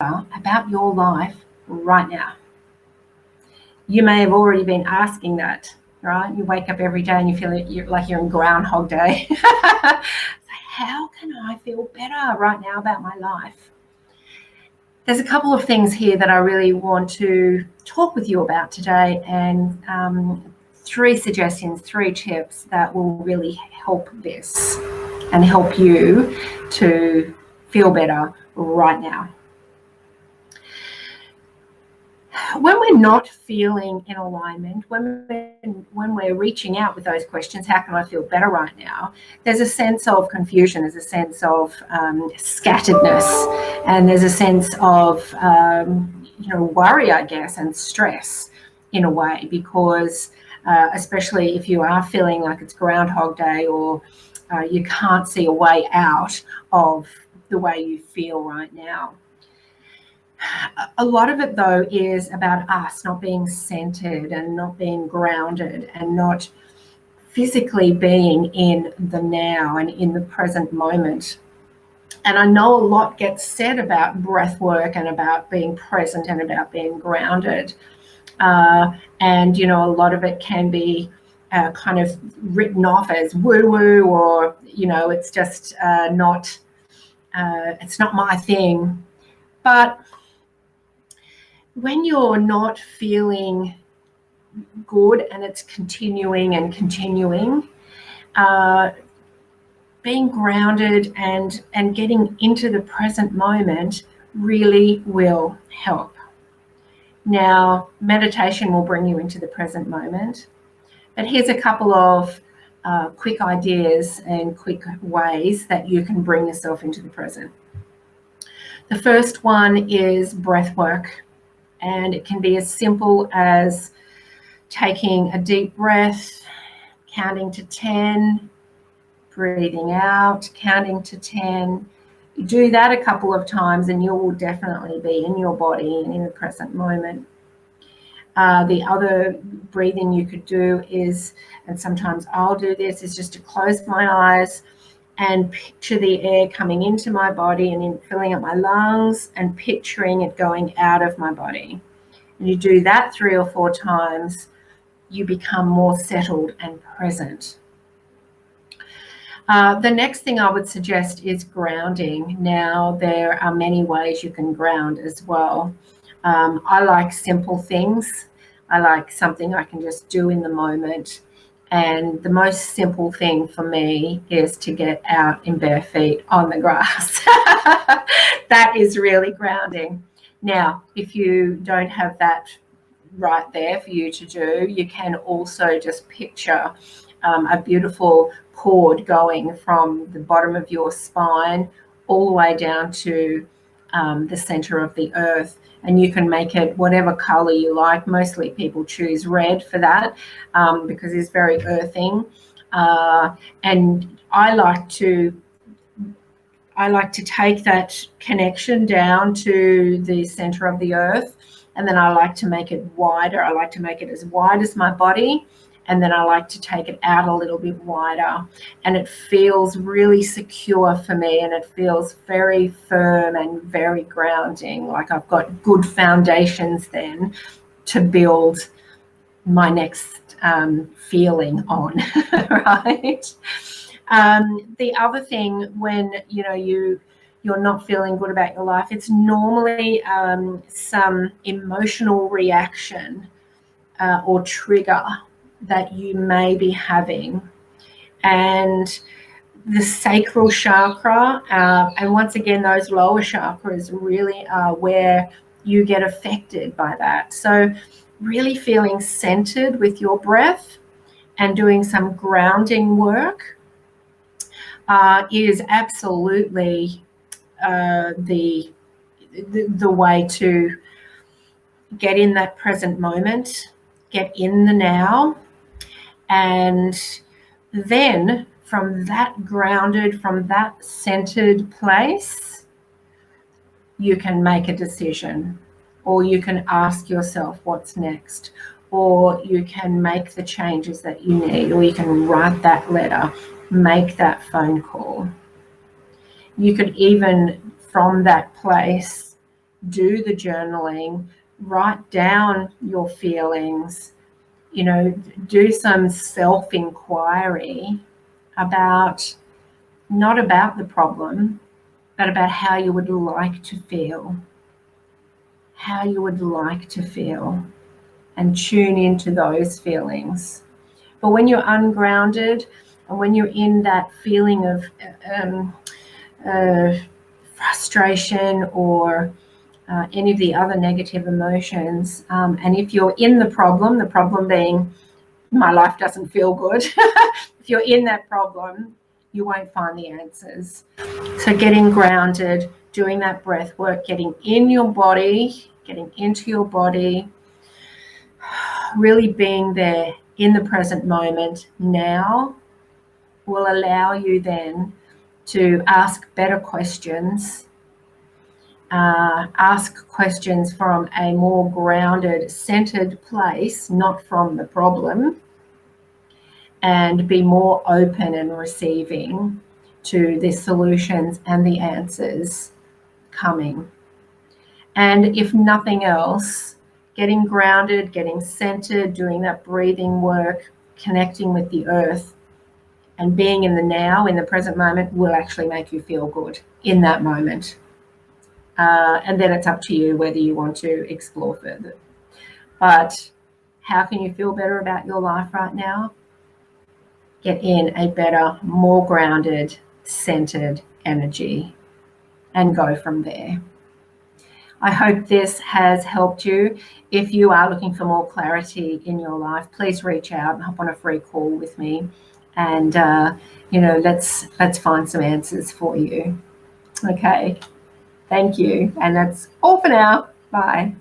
about your life right now? You may have already been asking that, right? You wake up every day and you feel like you're in Groundhog Day. How can I feel better right now about my life? There's a couple of things here that I really want to talk with you about today, and 3 suggestions, 3 tips that will really help this and help you to feel better right now. When we're not feeling in alignment, when we're reaching out with those questions, how can I feel better right now? There's a sense of confusion, there's a sense of scatteredness, and there's a sense of worry, I guess, and stress in a way, because especially if you are feeling like it's Groundhog Day, or you can't see a way out of the way you feel right now. A lot of it, though, is about us not being centered and not being grounded and not physically being in the now and in the present moment. And I know a lot gets said about breath work and about being present and about being grounded. And, a lot of it can be kind of written off as woo-woo, or, it's just it's not my thing. But when you're not feeling good and it's continuing, being grounded and getting into the present moment really will help. Now, meditation will bring you into the present moment, but here's a couple of quick ideas and quick ways that you can bring yourself into the present. The first one is breath work. And it can be as simple as taking a deep breath, counting to 10, breathing out, counting to 10. You do that a couple of times and you will definitely be in your body and in the present moment. The other breathing you could do is, and sometimes I'll do this, is just to close my eyes and picture the air coming into my body and filling up my lungs, and picturing it going out of my body. And you do that 3 or 4 times, you become more settled and present. The next thing I would suggest is grounding. Now, there are many ways you can ground as well. I like simple things. I like something I can just do in the moment. And the most simple thing for me is to get out in bare feet on the grass. That is really grounding. Now, if you don't have that right there for you to do, you can also just picture a beautiful cord going from the bottom of your spine all the way down to the center of the earth. And you can make it whatever color you like. Mostly people choose red for that because it's very earthing. And I like to take that connection down to the center of the earth, and then I like to make it wider. I like to make it as wide as my body, and then I like to take it out a little bit wider. And it feels really secure for me, and it feels very firm and very grounding, like I've got good foundations then to build my next feeling on, right? The other thing, when you're not feeling good about your life, it's normally some emotional reaction or trigger that you may be having. And the sacral chakra, and once again, those lower chakras really are where you get affected by that. So really feeling centered with your breath and doing some grounding work is absolutely the way to get in that present moment, get in the now, and then from that grounded, from that centered place, you can make a decision, or you can ask yourself what's next, or you can make the changes that you need, or you can write that letter, make that phone call. You could even, from that place, do the journaling, write down your feelings, you know, do some self-inquiry about, not about the problem, but about how you would like to feel. How you would like to feel, and tune into those feelings. But when you're ungrounded and when you're in that feeling of frustration or any of the other negative emotions, and if you're in the problem being my life doesn't feel good, if you're in that problem, you won't find the answers. So getting grounded, doing that breath work, getting in your body, getting into your body, really being there in the present moment now will allow you then to ask better questions, ask questions from a more grounded, centered place, not from the problem, and be more open and receiving to the solutions and the answers coming. And if nothing else, getting grounded, getting centered, doing that breathing work, connecting with the earth, and being in the now, in the present moment, will actually make you feel good in that moment. And then it's up to you whether you want to explore further. But how can you feel better about your life right now? Get in a better, more grounded, centered energy and go from there. I hope this has helped you. If you are looking for more clarity in your life, please reach out and hop on a free call with me, and you know, let's find some answers for you. Okay, thank you, and that's all for now. Bye.